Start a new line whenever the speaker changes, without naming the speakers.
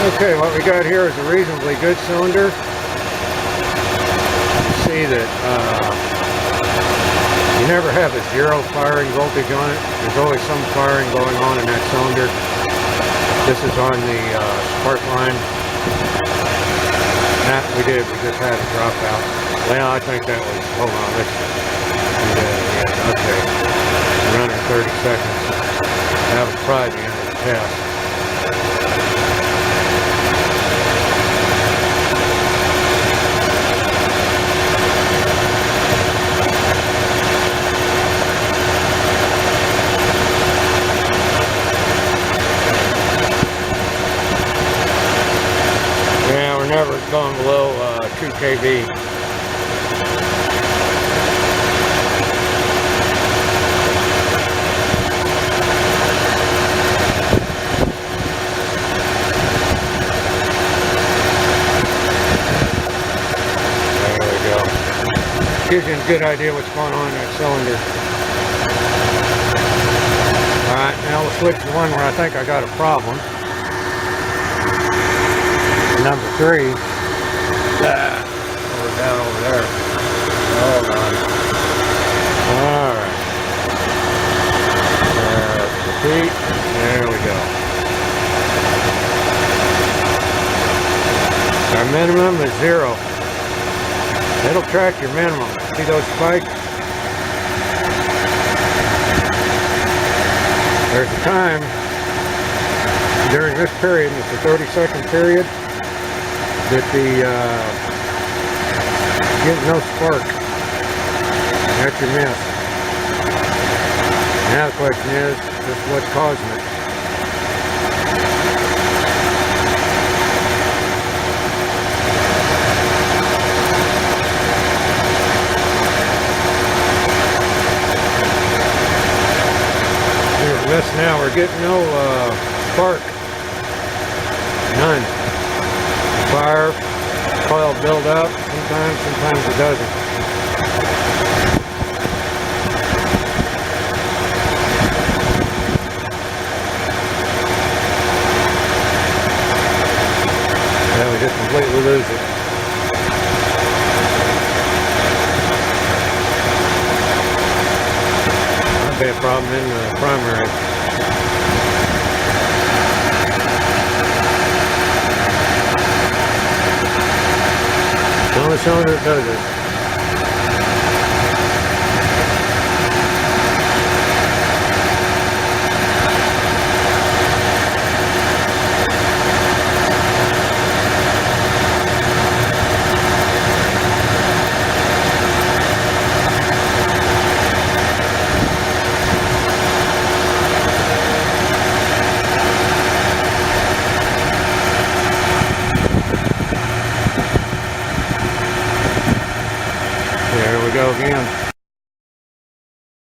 Okay, what we got here is a reasonably good cylinder. You see that you never have a zero firing voltage on it. There's always some firing going on in that cylinder. This is on the spark line. That we just had a dropout. Well, I think that was, hold on, let's do that again. Okay, running 30 seconds. That was probably the end of the test. Yeah, we're never going below 2 kV. Gives you a good idea what's going on in that cylinder. Alright, now we'll switch to one where I think I got a problem. Number 3. We're down over there. Hold on. Alright. Repeat. There we go. Our minimum is 0. It'll track your minimum. See those spikes? There's a time during this period, it's a 30-second period, that get no spark. That's your miss. Now the question is, just what's causing it? This now we're getting no spark. None. Fire, coil build up, sometimes it doesn't. Then we just completely lose it. That'd be a problem in the primary. The cylinder does it. There we go again.